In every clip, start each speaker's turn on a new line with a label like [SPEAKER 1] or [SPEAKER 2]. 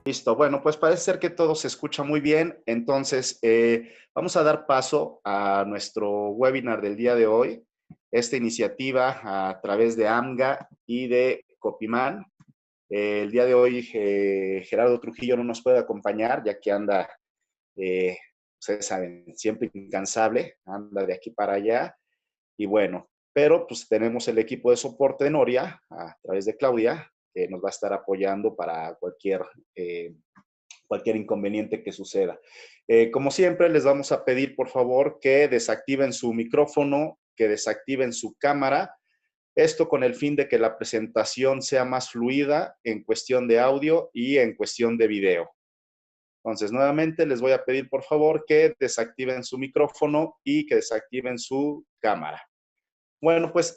[SPEAKER 1] Listo. Bueno, pues parece ser que todo se escucha muy bien. Entonces, vamos a dar paso a nuestro webinar del día de hoy. Esta iniciativa a través de AMGA y de Copiman. El día de hoy Gerardo Trujillo no nos puede acompañar, ya que anda, ustedes saben, siempre incansable, anda de aquí para allá. Y bueno, pero pues tenemos el equipo de soporte de Noria a través de Claudia, que nos va a estar apoyando para cualquier inconveniente que suceda. Como siempre, les vamos a pedir, por favor, que desactiven su micrófono, que desactiven su cámara. Esto con el fin de que la presentación sea más fluida en cuestión de audio y en cuestión de video. Entonces, nuevamente les voy a pedir, por favor, que desactiven su micrófono y que desactiven su cámara. Bueno, pues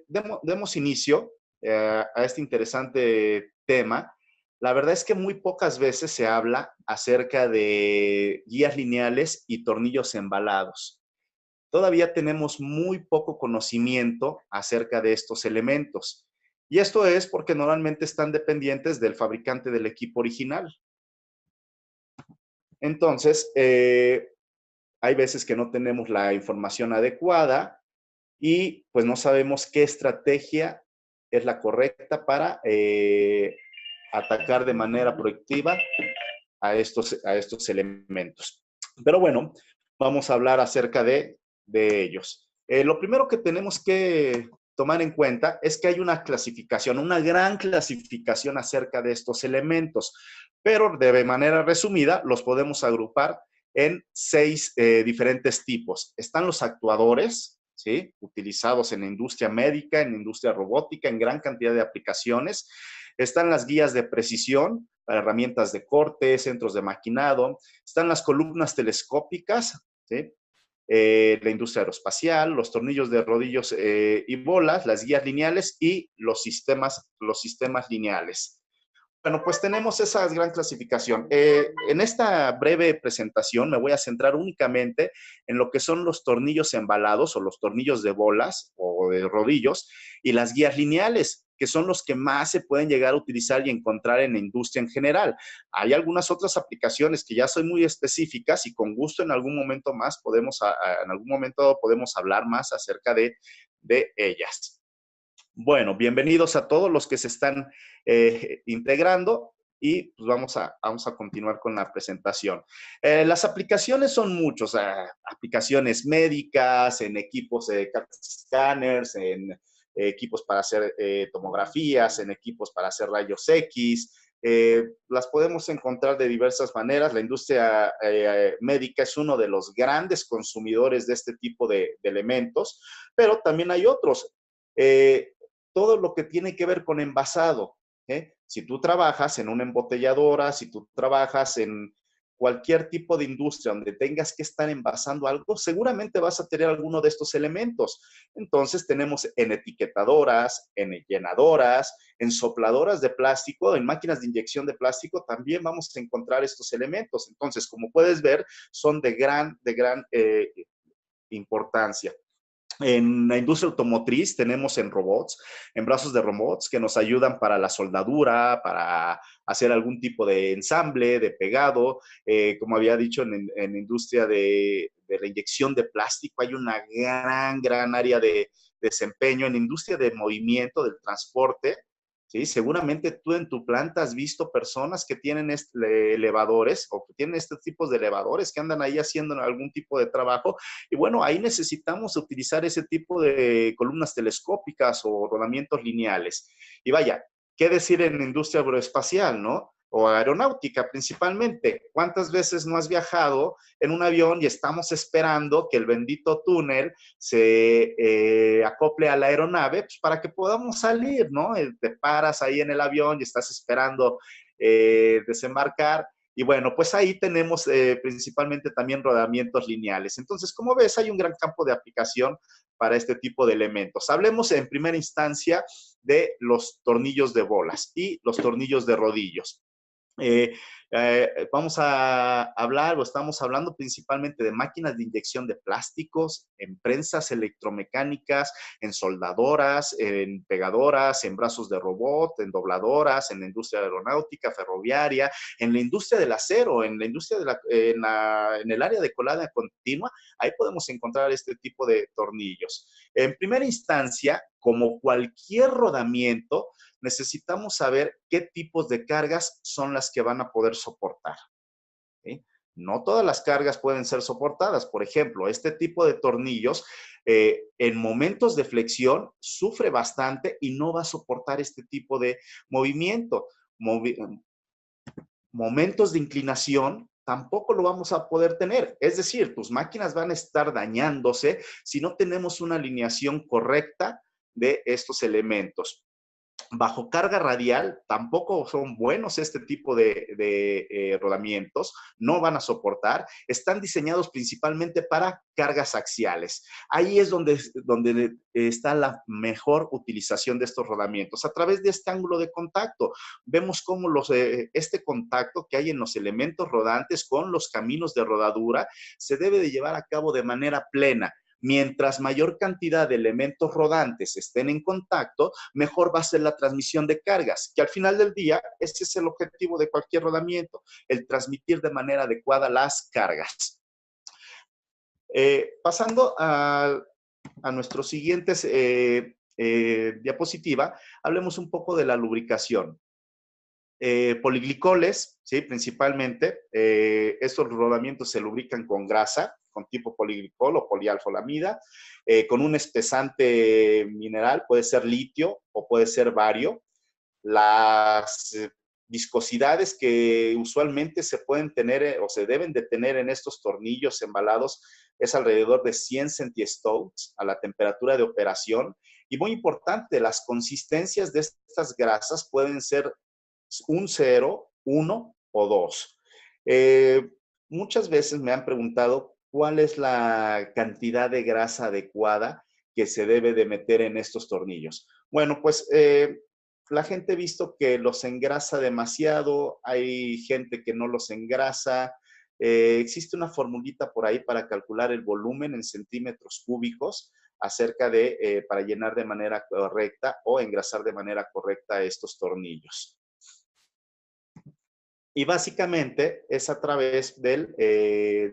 [SPEAKER 1] demos inicio a este interesante tema. La verdad es que muy pocas veces se habla acerca de guías lineales y tornillos embalados. Todavía tenemos muy poco conocimiento acerca de estos elementos. Y esto es porque normalmente están dependientes del fabricante del equipo original. Entonces, hay veces que no tenemos la información adecuada y pues no sabemos qué estrategia es la correcta para atacar de manera proactiva a estos elementos. Pero bueno, vamos a hablar acerca de ellos. Lo primero que tenemos que tomar en cuenta es que hay una clasificación, una gran clasificación acerca de estos elementos, pero de manera resumida los podemos agrupar en 6 diferentes tipos. Están los actuadores, ¿sí? Utilizados en la industria médica, en la industria robótica, en gran cantidad de aplicaciones. Están las guías de precisión para herramientas de corte, centros de maquinado. Están las columnas telescópicas, ¿sí? La industria aeroespacial, los tornillos de rodillos y bolas, las guías lineales y los sistemas lineales. Bueno, pues tenemos esa gran clasificación. En esta breve presentación me voy a centrar únicamente en lo que son los tornillos embalados o los tornillos de bolas o de rodillos y las guías lineales, que son los que más se pueden llegar a utilizar y encontrar en la industria en general. Hay algunas otras aplicaciones que ya son muy específicas y con gusto en algún momento más en algún momento podemos hablar más acerca de ellas. Bueno, bienvenidos a todos los que se están integrando y pues vamos a continuar con la presentación. Las aplicaciones son muchas, aplicaciones médicas, en equipos de scanners, en equipos para hacer tomografías, en equipos para hacer rayos X. Las podemos encontrar de diversas maneras. La industria médica es uno de los grandes consumidores de este tipo de elementos, pero también hay otros. Todo lo que tiene que ver con envasado. Si tú trabajas en una embotelladora, si tú trabajas en cualquier tipo de industria donde tengas que estar envasando algo, seguramente vas a tener alguno de estos elementos. Entonces tenemos en etiquetadoras, en llenadoras, en sopladoras de plástico, en máquinas de inyección de plástico, también vamos a encontrar estos elementos. Entonces, como puedes ver, son de gran importancia. En la industria automotriz tenemos en robots, en brazos de robots que nos ayudan para la soldadura, para hacer algún tipo de ensamble, de pegado. Como había dicho, en la industria de la inyección de plástico hay una gran área de desempeño. En la industria de movimiento, del transporte, ¿sí? Seguramente tú en tu planta has visto personas que tienen elevadores o que tienen estos tipos de elevadores que andan ahí haciendo algún tipo de trabajo. Y bueno, ahí necesitamos utilizar ese tipo de columnas telescópicas o rodamientos lineales. Y vaya, ¿qué decir en la industria aeroespacial, no? O aeronáutica principalmente. ¿Cuántas veces no has viajado en un avión y estamos esperando que el bendito túnel se acople a la aeronave pues, para que podamos salir, ¿no? Te paras ahí en el avión y estás esperando desembarcar. Y bueno, pues ahí tenemos principalmente también rodamientos lineales. Entonces, como ves, hay un gran campo de aplicación para este tipo de elementos. Hablemos en primera instancia de los tornillos de bolas y los tornillos de rodillos. Vamos a hablar o estamos hablando principalmente de máquinas de inyección de plásticos, en prensas electromecánicas, en soldadoras, en pegadoras, en brazos de robot, en dobladoras, en la industria aeronáutica, ferroviaria, en la industria del acero, en la industria en el área de colada continua. Ahí podemos encontrar este tipo de tornillos. En primera instancia, como cualquier rodamiento, necesitamos saber qué tipos de cargas son las que van a poder soportar. ¿Sí? No todas las cargas pueden ser soportadas. Por ejemplo, este tipo de tornillos en momentos de flexión sufre bastante y no va a soportar este tipo de movimiento. Movi Momentos de inclinación tampoco lo vamos a poder tener. Es decir, tus máquinas van a estar dañándose si no tenemos una alineación correcta de estos elementos. Bajo carga radial tampoco son buenos este tipo de rodamientos, no van a soportar, están diseñados principalmente para cargas axiales. Ahí es donde está la mejor utilización de estos rodamientos, a través de este ángulo de contacto. Vemos cómo este contacto que hay en los elementos rodantes con los caminos de rodadura se debe de llevar a cabo de manera plena. Mientras mayor cantidad de elementos rodantes estén en contacto, mejor va a ser la transmisión de cargas, que al final del día ese es el objetivo de cualquier rodamiento, el transmitir de manera adecuada las cargas. Pasando a nuestros siguientes diapositiva, hablemos un poco de la lubricación. Poliglicoles, ¿sí? Principalmente, estos rodamientos se lubrican con grasa, con tipo poliglicol o polialfolamida, con un espesante mineral, puede ser litio o puede ser bario. Las viscosidades que usualmente se pueden tener o se deben de tener en estos tornillos embalados es alrededor de 100 centistoules a la temperatura de operación. Y muy importante, las consistencias de estas grasas pueden ser un 0, 1 o 2. Muchas veces me han preguntado cuál es la cantidad de grasa adecuada que se debe de meter en estos tornillos. Bueno, pues la gente ha visto que los engrasa demasiado, hay gente que no los engrasa. Existe una formulita por ahí para calcular el volumen en centímetros cúbicos para llenar de manera correcta o engrasar de manera correcta estos tornillos. Y básicamente es a través del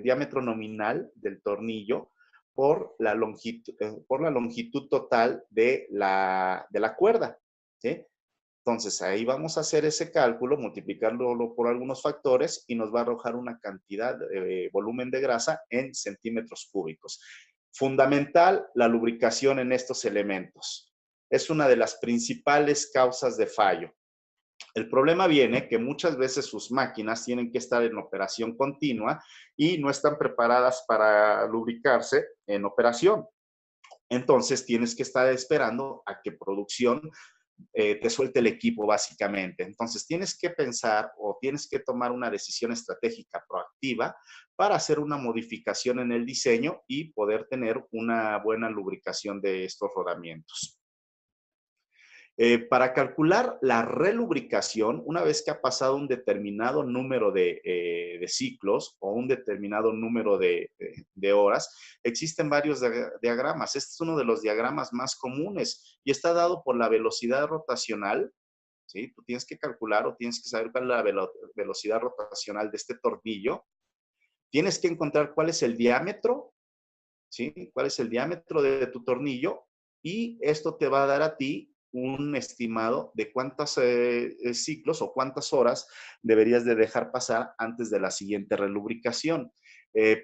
[SPEAKER 1] diámetro nominal del tornillo por la longitud total de la cuerda. ¿Sí? Entonces, ahí vamos a hacer ese cálculo, multiplicarlo por algunos factores y nos va a arrojar una cantidad de volumen de grasa en centímetros cúbicos. Fundamental, la lubricación en estos elementos. Es una de las principales causas de fallo. El problema viene que muchas veces sus máquinas tienen que estar en operación continua y no están preparadas para lubricarse en operación. Entonces tienes que estar esperando a que producción te suelte el equipo básicamente. Entonces tienes que pensar o tienes que tomar una decisión estratégica proactiva para hacer una modificación en el diseño y poder tener una buena lubricación de estos rodamientos. Para calcular la relubricación, una vez que ha pasado un determinado número de ciclos o un determinado número de horas, existen varios diagramas. Este es uno de los diagramas más comunes y está dado por la velocidad rotacional. ¿Sí? Tú tienes que calcular o tienes que saber cuál es la velocidad rotacional de este tornillo. Tienes que encontrar cuál es el diámetro, ¿sí? Cuál es el diámetro de tu tornillo y esto te va a dar a ti un estimado de cuántos ciclos o cuántas horas deberías de dejar pasar antes de la siguiente relubricación.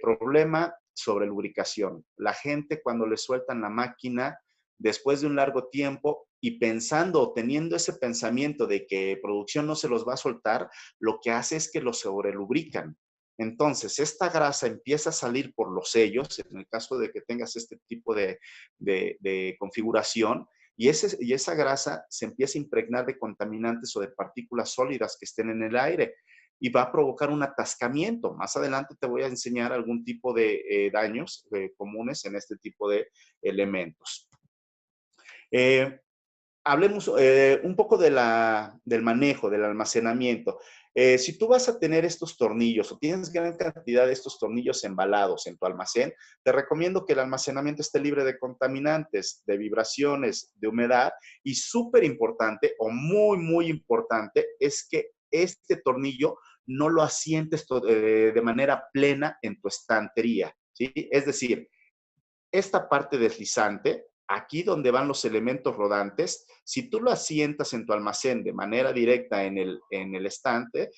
[SPEAKER 1] Problema sobre lubricación. La gente cuando le sueltan la máquina después de un largo tiempo y pensando, teniendo ese pensamiento de que producción no se los va a soltar, lo que hace es que los sobrelubrican. Entonces, esta grasa empieza a salir por los sellos, en el caso de que tengas este tipo de configuración, y esa grasa se empieza a impregnar de contaminantes o de partículas sólidas que estén en el aire y va a provocar un atascamiento. Más adelante te voy a enseñar algún tipo de daños comunes en este tipo de elementos. Hablemos un poco del manejo, del almacenamiento. Si tú vas a tener estos tornillos o tienes gran cantidad de estos tornillos embalados en tu almacén, te recomiendo que el almacenamiento esté libre de contaminantes, de vibraciones, de humedad y súper importante o muy, muy importante es que este tornillo no lo asientes de manera plena en tu estantería, ¿sí? Es decir, esta parte deslizante, aquí donde van los elementos rodantes, si tú lo asientas en tu almacén de manera directa en el estante,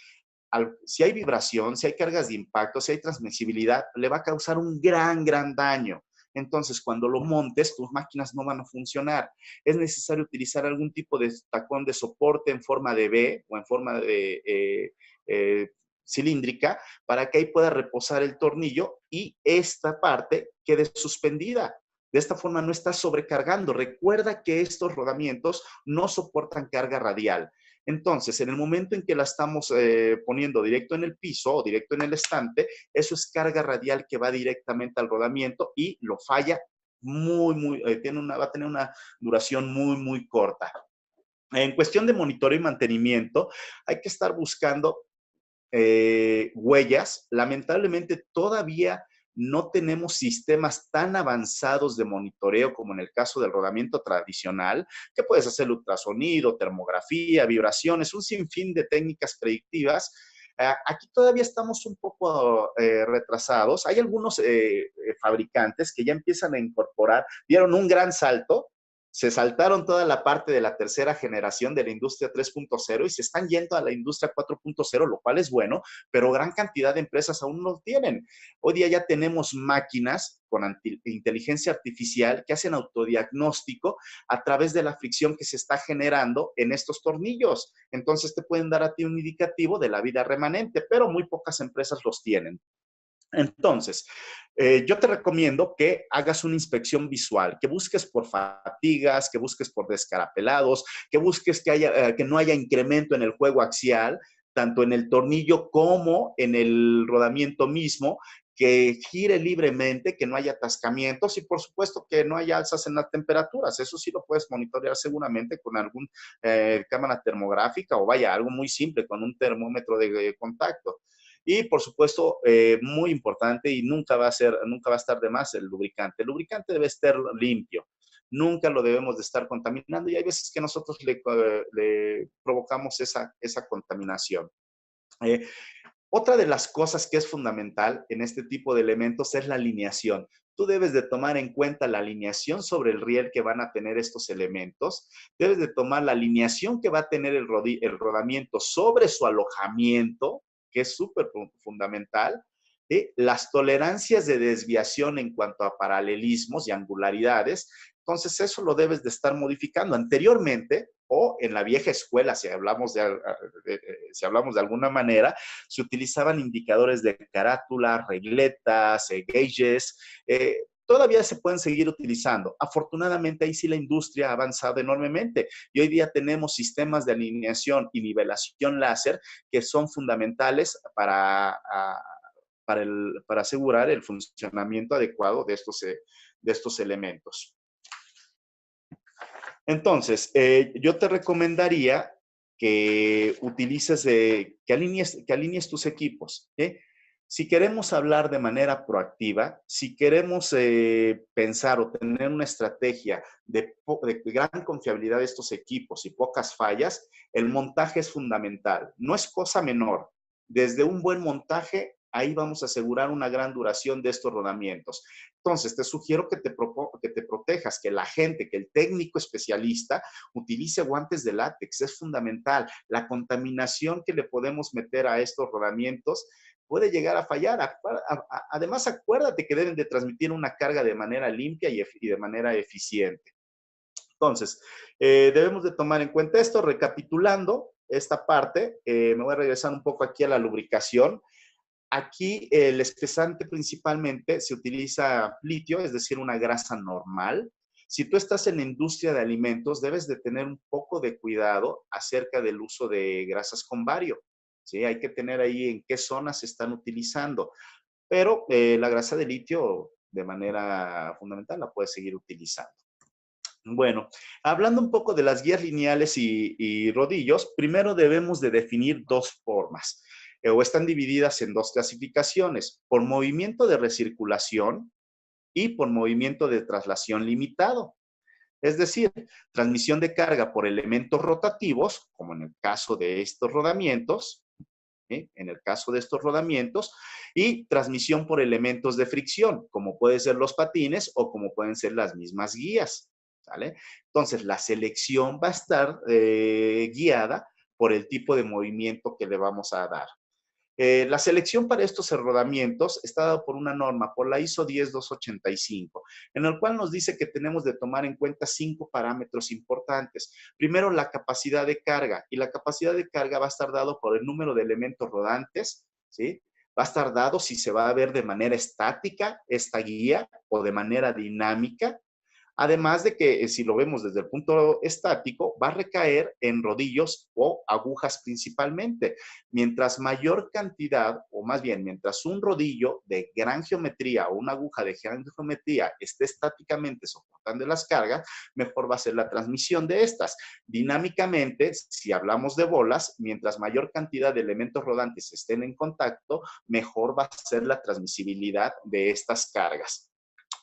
[SPEAKER 1] si hay vibración, si hay cargas de impacto, si hay transmisibilidad, le va a causar un gran daño. Entonces, cuando lo montes, tus máquinas no van a funcionar. Es necesario utilizar algún tipo de tacón de soporte en forma de V o en forma de eh, cilíndrica para que ahí pueda reposar el tornillo y esta parte quede suspendida. De esta forma no estás sobrecargando. Recuerda que estos rodamientos no soportan carga radial. Entonces, en el momento en que la estamos poniendo directo en el piso o directo en el estante, eso es carga radial que va directamente al rodamiento y lo falla va a tener una duración muy corta. En cuestión de monitoreo y mantenimiento, hay que estar buscando huellas. Lamentablemente todavía no tenemos sistemas tan avanzados de monitoreo como en el caso del rodamiento tradicional, que puedes hacer ultrasonido, termografía, vibraciones, un sinfín de técnicas predictivas. Aquí todavía estamos un poco retrasados. Hay algunos fabricantes que ya empiezan a incorporar, dieron un gran salto, se saltaron toda la parte de la tercera generación de la industria 3.0 y se están yendo a la industria 4.0, lo cual es bueno, pero gran cantidad de empresas aún no lo tienen. Hoy día ya tenemos máquinas con inteligencia artificial que hacen autodiagnóstico a través de la fricción que se está generando en estos tornillos. Entonces te pueden dar a ti un indicativo de la vida remanente, pero muy pocas empresas los tienen. Entonces, yo te recomiendo que hagas una inspección visual, que busques por fatigas, que busques por descarapelados, que busques que no haya incremento en el juego axial, tanto en el tornillo como en el rodamiento mismo, que gire libremente, que no haya atascamientos y por supuesto que no haya alzas en las temperaturas. Eso sí lo puedes monitorear seguramente con algún cámara termográfica o vaya, algo muy simple, con un termómetro de contacto. Y por supuesto, muy importante y nunca va a estar de más el lubricante. El lubricante debe estar limpio. Nunca lo debemos de estar contaminando y hay veces que nosotros le provocamos esa contaminación. Eh, Otra de las cosas que es fundamental en este tipo de elementos es la alineación. Tú debes de tomar en cuenta la alineación sobre el riel que van a tener estos elementos. Debes de tomar la alineación que va a tener el rodamiento sobre su alojamiento, que es súper fundamental. Las tolerancias de desviación en cuanto a paralelismos y angularidades. Entonces, eso lo debes de estar modificando. Anteriormente, o en la vieja escuela, si hablamos de alguna manera, se utilizaban indicadores de carátula, regletas, gauges, todavía se pueden seguir utilizando. Afortunadamente, ahí sí la industria ha avanzado enormemente y hoy día tenemos sistemas de alineación y nivelación láser que son fundamentales para asegurar el funcionamiento adecuado de estos elementos. Entonces, yo te recomendaría que que alinees tus equipos. Si queremos hablar de manera proactiva, si queremos pensar o tener una estrategia de gran confiabilidad de estos equipos y pocas fallas, el montaje es fundamental. No es cosa menor. Desde un buen montaje, ahí vamos a asegurar una gran duración de estos rodamientos. Entonces, te sugiero que te protejas, que la gente, que el técnico especialista utilice guantes de látex. Es fundamental. La contaminación que le podemos meter a estos rodamientos puede llegar a fallar. Además, acuérdate que deben de transmitir una carga de manera limpia y de manera eficiente. Entonces, debemos de tomar en cuenta esto. Recapitulando esta parte, me voy a regresar un poco aquí a la lubricación. Aquí el espesante principalmente se utiliza litio, es decir, una grasa normal. Si tú estás en la industria de alimentos, debes de tener un poco de cuidado acerca del uso de grasas con bario. ¿Sí? Hay que tener ahí en qué zonas se están utilizando. Pero la grasa de litio, de manera fundamental, la puedes seguir utilizando. Bueno, hablando un poco de las guías lineales y rodillos, primero debemos de definir dos formas, o están divididas en dos clasificaciones, por movimiento de recirculación y por movimiento de traslación limitado. Es decir, transmisión de carga por elementos rotativos, como en el caso de estos rodamientos, ¿sí? En el caso de estos rodamientos, y transmisión por elementos de fricción, como pueden ser los patines o como pueden ser las mismas guías. ¿Sale? Entonces, la selección va a estar guiada por el tipo de movimiento que le vamos a dar. La selección para estos rodamientos está dada por una norma, por la ISO 10285, en el cual nos dice que tenemos de tomar en cuenta 5 parámetros importantes. Primero, la capacidad de carga, y la capacidad de carga va a estar dado por el número de elementos rodantes, ¿sí? Va a estar dado si se va a ver de manera estática esta guía o de manera dinámica. Además de que si lo vemos desde el punto estático, va a recaer en rodillos o agujas principalmente. Mientras mayor cantidad, o más bien, mientras un rodillo de gran geometría o una aguja de gran geometría esté estáticamente soportando las cargas, mejor va a ser la transmisión de estas. Dinámicamente, si hablamos de bolas, mientras mayor cantidad de elementos rodantes estén en contacto, mejor va a ser la transmisibilidad de estas cargas.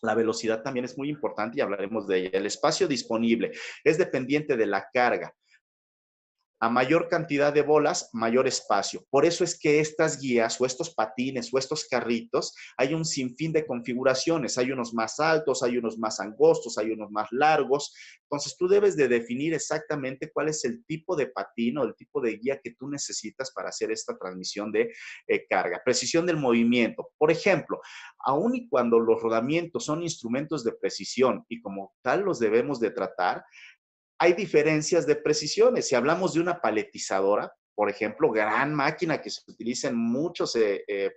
[SPEAKER 1] La velocidad también es muy importante y hablaremos de ella. El espacio disponible es dependiente de la carga. A mayor cantidad de bolas, mayor espacio. Por eso es que estas guías o estos patines o estos carritos, hay un sinfín de configuraciones. Hay unos más altos, hay unos más angostos, hay unos más largos. Entonces, tú debes de definir exactamente cuál es el tipo de patín o el tipo de guía que tú necesitas para hacer esta transmisión de carga. Precisión del movimiento. Por ejemplo, aun y cuando los rodamientos son instrumentos de precisión y como tal los debemos de tratar, hay diferencias de precisiones. Si hablamos de una paletizadora, por ejemplo, gran máquina que se utiliza en muchos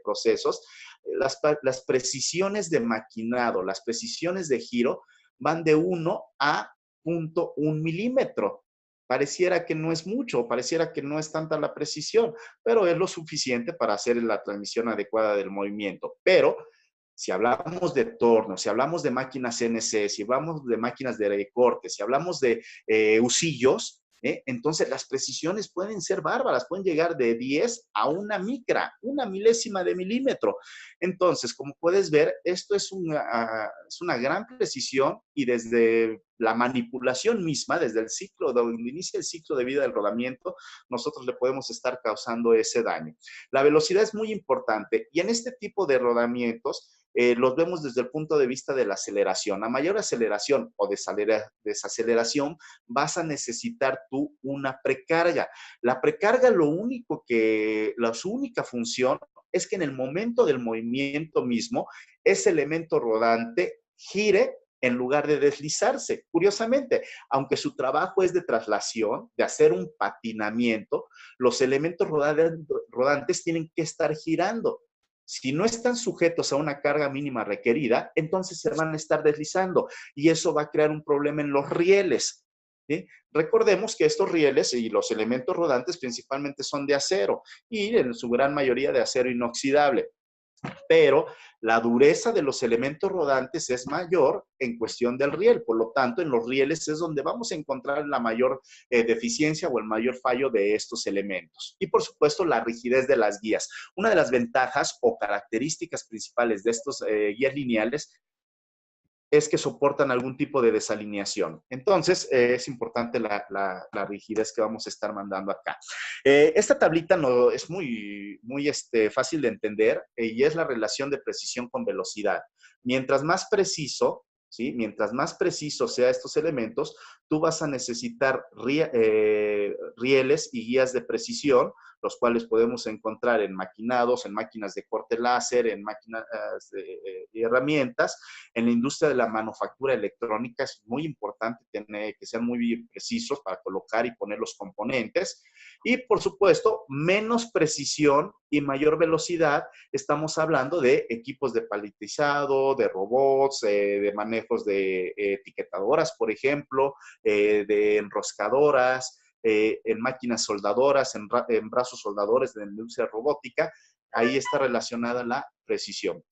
[SPEAKER 1] procesos, las precisiones de maquinado, las precisiones de giro van de 1 a 0.1 milímetro. Pareciera que no es mucho, pareciera que no es tanta la precisión, pero es lo suficiente para hacer la transmisión adecuada del movimiento. Pero si hablamos de torno, si hablamos de máquinas CNC, si hablamos de máquinas de corte, si hablamos de husillos, entonces las precisiones pueden ser bárbaras, pueden llegar de 10 a una micra, una milésima de milímetro. Entonces, como puedes ver, esto es una gran precisión y desde la manipulación misma, desde el ciclo, donde inicia el ciclo de vida del rodamiento, nosotros le podemos estar causando ese daño. La velocidad es muy importante y en este tipo de rodamientos, los vemos desde el punto de vista de la aceleración. A mayor aceleración o desaceleración, vas a necesitar tú una precarga. La precarga, su única función es que en el momento del movimiento mismo, ese elemento rodante gire en lugar de deslizarse. Curiosamente, aunque su trabajo es de traslación, de hacer un patinamiento, los elementos rodantes tienen que estar girando. Si no están sujetos a una carga mínima requerida, entonces se van a estar deslizando y eso va a crear un problema en los rieles. ¿Sí? Recordemos que estos rieles y los elementos rodantes principalmente son de acero y en su gran mayoría de acero inoxidable, pero la dureza de los elementos rodantes es mayor en cuestión del riel. Por lo tanto, en los rieles es donde vamos a encontrar la mayor deficiencia o el mayor fallo de estos elementos. Y por supuesto, la rigidez de las guías. Una de las ventajas o características principales de estos guías lineales es que soportan algún tipo de desalineación. Entonces, es importante la rigidez que vamos a estar mandando acá. Esta tablita no, es muy fácil de entender y es la relación de precisión con velocidad. Mientras más preciso, ¿sí? Mientras más preciso sea estos elementos, tú vas a necesitar rieles y guías de precisión, los cuales podemos encontrar en maquinados, en máquinas de corte láser, en máquinas y herramientas. En la industria de la manufactura electrónica es muy importante tener, que sean muy precisos para colocar y poner los componentes. Y, por supuesto, menos precisión y mayor velocidad. Estamos hablando de equipos de paletizado, de robots, de manejos de etiquetadoras, por ejemplo, de enroscadoras, en máquinas soldadoras, en brazos soldadores de la industria robótica. Ahí está relacionada la precisión.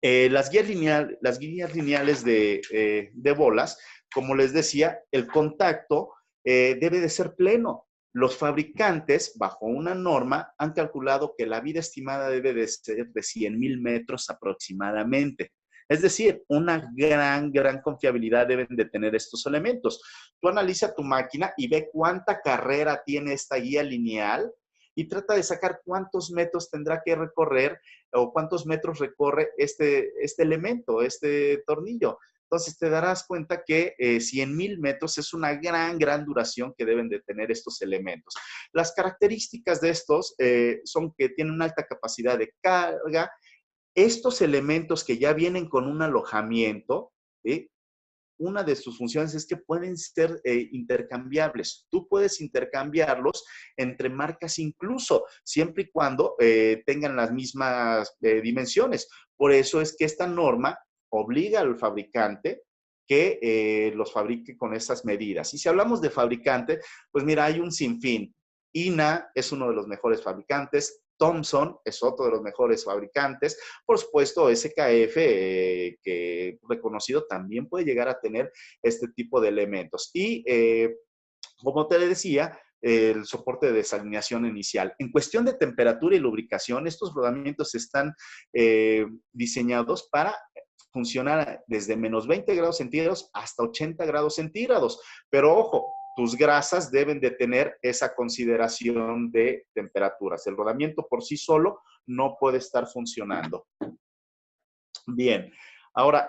[SPEAKER 1] Las guías lineales de bolas como les decía, el contacto debe de ser pleno. Los fabricantes, bajo una norma, han calculado que la vida estimada debe de ser de 100,000 metros aproximadamente. Es decir, una gran confiabilidad deben de tener estos elementos. Tú analiza tu máquina y ve cuánta carrera tiene esta guía lineal y trata de sacar cuántos metros tendrá que recorrer o cuántos metros recorre este elemento, este tornillo. Entonces te darás cuenta que 100,000 metros es una gran duración que deben de tener estos elementos. Las características de estos son que tienen una alta capacidad de carga. Estos elementos que ya vienen con un alojamiento, ¿sí? Una de sus funciones es que pueden ser intercambiables. Tú puedes intercambiarlos entre marcas incluso, siempre y cuando tengan las mismas dimensiones. Por eso es que esta norma obliga al fabricante que los fabrique con esas medidas. Y si hablamos de fabricante, pues mira, hay un sinfín. INA es uno de los mejores fabricantes. Thomson es otro de los mejores fabricantes. Por supuesto, SKF, que reconocido, también puede llegar a tener este tipo de elementos. Y como te decía, el soporte de desalineación inicial. En cuestión de temperatura y lubricación, estos rodamientos están diseñados para funcionar desde menos 20 grados centígrados hasta 80 grados centígrados. Pero ojo, tus grasas deben de tener esa consideración de temperaturas. El rodamiento por sí solo no puede estar funcionando. Bien. Ahora,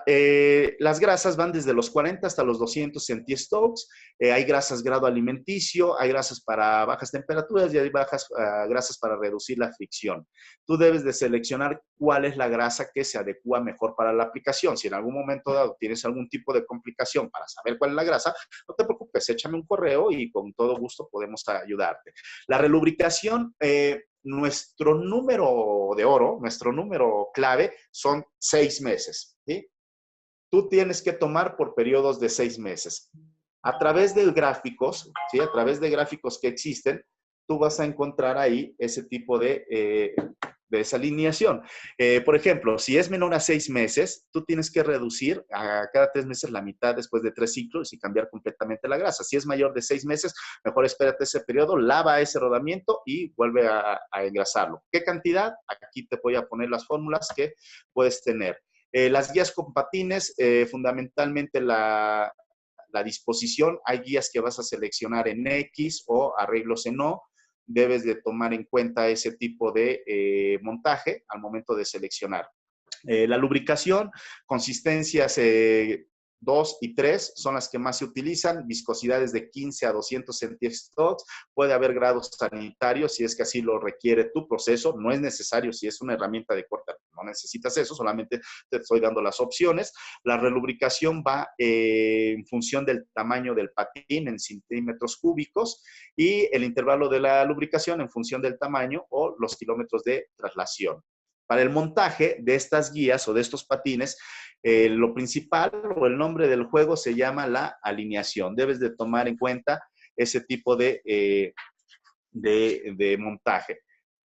[SPEAKER 1] las grasas van desde los 40 hasta los 200 centistokes. Hay grasas grado alimenticio, hay grasas para bajas temperaturas y hay grasas para reducir la fricción. Tú debes de seleccionar cuál es la grasa que se adecua mejor para la aplicación. Si en algún momento dado tienes algún tipo de complicación para saber cuál es la grasa, no te preocupes, échame un correo y con todo gusto podemos ayudarte. La relubricación, nuestro número de oro, nuestro número clave son 6 meses, ¿sí? Tú tienes que tomar por periodos de 6 meses. A través de gráficos, ¿sí? A través de gráficos que existen, tú vas a encontrar ahí ese tipo de desalineación. Por ejemplo, si es menor a 6 meses, tú tienes que reducir a cada 3 meses la mitad después de 3 ciclos y cambiar completamente la grasa. Si es mayor de 6 meses, mejor espérate ese periodo, lava ese rodamiento y vuelve a engrasarlo. ¿Qué cantidad? Aquí te voy a poner las fórmulas que puedes tener. Las guías con patines, fundamentalmente la disposición. Hay guías que vas a seleccionar en X o arreglos en O. Debes de tomar en cuenta ese tipo de montaje al momento de seleccionar. La lubricación, consistencias 2 y 3 son las que más se utilizan, viscosidades de 15 a 200 centímetros. Puede haber grados sanitarios si es que así lo requiere tu proceso. No es necesario si es una herramienta de corte, no necesitas eso, solamente te estoy dando las opciones. La relubricación va en función del tamaño del patín en centímetros cúbicos y el intervalo de la lubricación en función del tamaño o los kilómetros de traslación. Para el montaje de estas guías o de estos patines, lo principal o el nombre del juego se llama la alineación. Debes de tomar en cuenta ese tipo de montaje.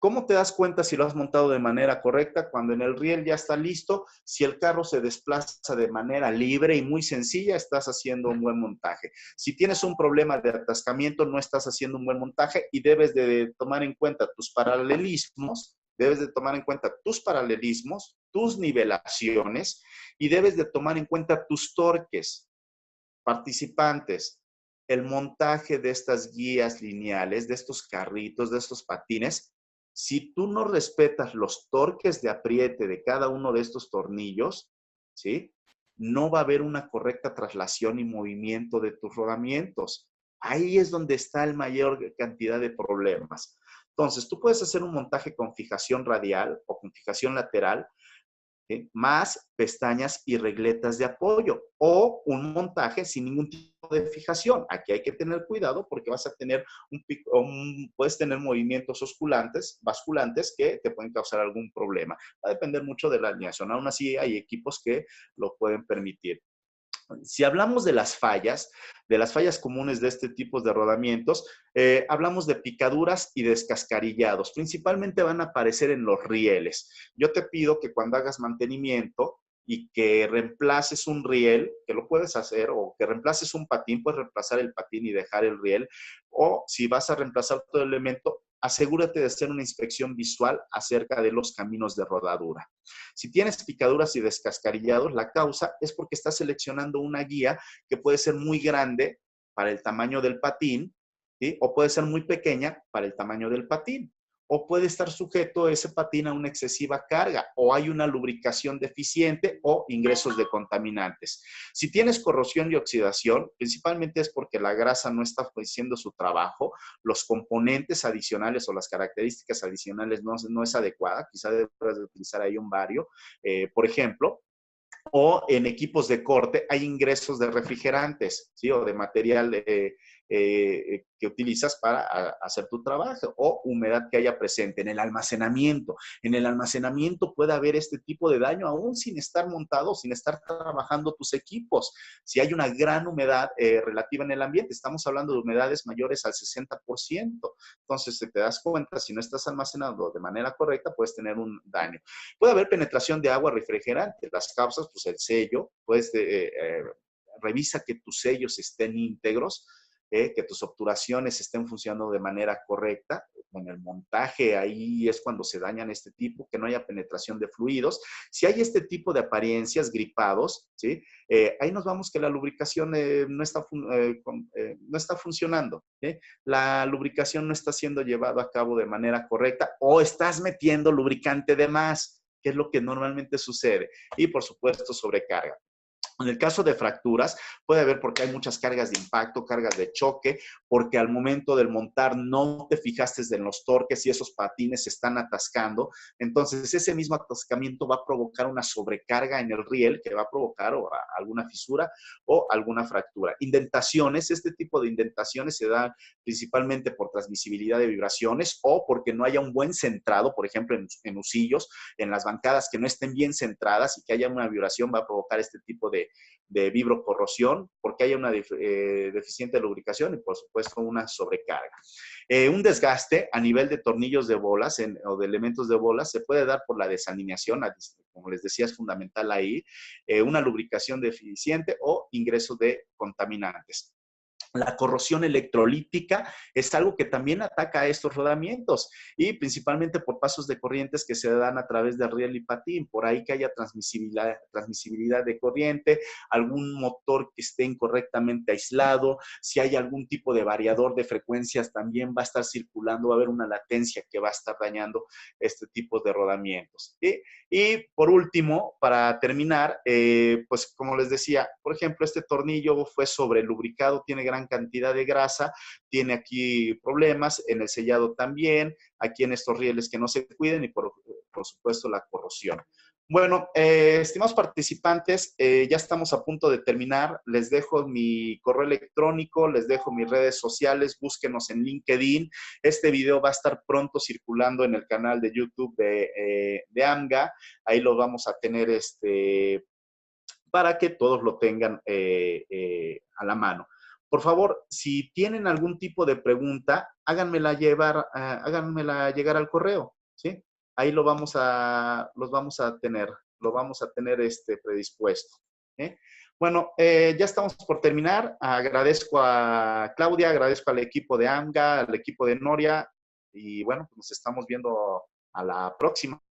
[SPEAKER 1] ¿Cómo te das cuenta si lo has montado de manera correcta? Cuando en el riel ya está listo, si el carro se desplaza de manera libre y muy sencilla, estás haciendo un buen montaje. Si tienes un problema de atascamiento, no estás haciendo un buen montaje y debes de tomar en cuenta tus paralelismos, tus nivelaciones y debes de tomar en cuenta tus torques. Participantes, el montaje de estas guías lineales, de estos carritos, de estos patines, si tú no respetas los torques de apriete de cada uno de estos tornillos, ¿sí? No va a haber una correcta traslación y movimiento de tus rodamientos. Ahí es donde está la mayor cantidad de problemas. Entonces, tú puedes hacer un montaje con fijación radial o con fijación lateral, ¿sí? Más pestañas y regletas de apoyo o un montaje sin ningún tipo de fijación. Aquí hay que tener cuidado porque vas a tener puedes tener movimientos basculantes que te pueden causar algún problema. Va a depender mucho de la alineación. Aún así hay equipos que lo pueden permitir. Si hablamos de las fallas comunes de este tipo de rodamientos, hablamos de picaduras y descascarillados. Principalmente van a aparecer en los rieles. Yo te pido que cuando hagas mantenimiento, y que reemplaces un riel, que lo puedes hacer, o que reemplaces un patín, puedes reemplazar el patín y dejar el riel, o si vas a reemplazar todo el elemento, asegúrate de hacer una inspección visual acerca de los caminos de rodadura. Si tienes picaduras y descascarillados, la causa es porque estás seleccionando una guía que puede ser muy grande para el tamaño del patín, ¿sí? O puede ser muy pequeña para el tamaño del patín. O puede estar sujeto ese patín a una excesiva carga, o hay una lubricación deficiente o ingresos de contaminantes. Si tienes corrosión y oxidación, principalmente es porque la grasa no está haciendo su trabajo, los componentes adicionales o las características adicionales no es adecuada, quizá debes de utilizar ahí un vario, por ejemplo, o en equipos de corte hay ingresos de refrigerantes, ¿sí? O de material que utilizas para hacer tu trabajo, o humedad que haya presente en el almacenamiento. En el almacenamiento puede haber este tipo de daño aún sin estar montado, sin estar trabajando tus equipos. Si hay una gran humedad relativa en el ambiente, estamos hablando de humedades mayores al 60%. Entonces, si te das cuenta, si no estás almacenando de manera correcta, puedes tener un daño. Puede haber penetración de agua refrigerante. Las causas, pues el sello, pues revisa que tus sellos estén íntegros, que tus obturaciones estén funcionando de manera correcta. En el montaje, ahí es cuando se dañan este tipo, que no haya penetración de fluidos. Si hay este tipo de apariencias, gripados, ¿sí? Ahí nos vamos que la lubricación no está funcionando, ¿sí? La lubricación no está siendo llevada a cabo de manera correcta, o estás metiendo lubricante de más, que es lo que normalmente sucede. Y por supuesto, sobrecarga. En el caso de fracturas, puede haber porque hay muchas cargas de impacto, cargas de choque, porque al momento del montar no te fijaste en los torques y esos patines se están atascando. Entonces, ese mismo atascamiento va a provocar una sobrecarga en el riel que va a provocar alguna fisura o alguna fractura. Indentaciones, este tipo de indentaciones se dan principalmente por transmisibilidad de vibraciones o porque no haya un buen centrado, por ejemplo, en husillos, en las bancadas que no estén bien centradas y que haya una vibración, va a provocar este tipo de vibrocorrosión, porque haya una deficiente lubricación y, por supuesto, una sobrecarga. Un desgaste a nivel de tornillos de bolas o de elementos de bolas se puede dar por la desalineación, como les decía, es fundamental ahí, una lubricación deficiente o ingreso de contaminantes. La corrosión electrolítica es algo que también ataca a estos rodamientos y principalmente por pasos de corrientes que se dan a través de riel y patín, por ahí que haya transmisibilidad de corriente, algún motor que esté incorrectamente aislado, si hay algún tipo de variador de frecuencias también va a estar circulando, va a haber una latencia que va a estar dañando este tipo de rodamientos. Y por último, para terminar, pues como les decía, por ejemplo, este tornillo fue sobrelubricado, tiene gran cantidad de grasa, tiene aquí problemas, en el sellado también, aquí en estos rieles que no se cuiden y por supuesto la corrosión. Bueno, estimados participantes, ya estamos a punto de terminar. Les dejo mi correo electrónico, les dejo mis redes sociales, búsquenos en LinkedIn. Este video va a estar pronto circulando en el canal de YouTube de AMGA. Ahí lo vamos a tener para que todos lo tengan a la mano. Por favor, si tienen algún tipo de pregunta, háganmela llegar al correo, ¿sí? Ahí los vamos a tener predispuesto. ¿Eh? Bueno, ya estamos por terminar. Agradezco a Claudia, agradezco al equipo de AMGA, al equipo de Noria, y bueno, pues nos estamos viendo a la próxima.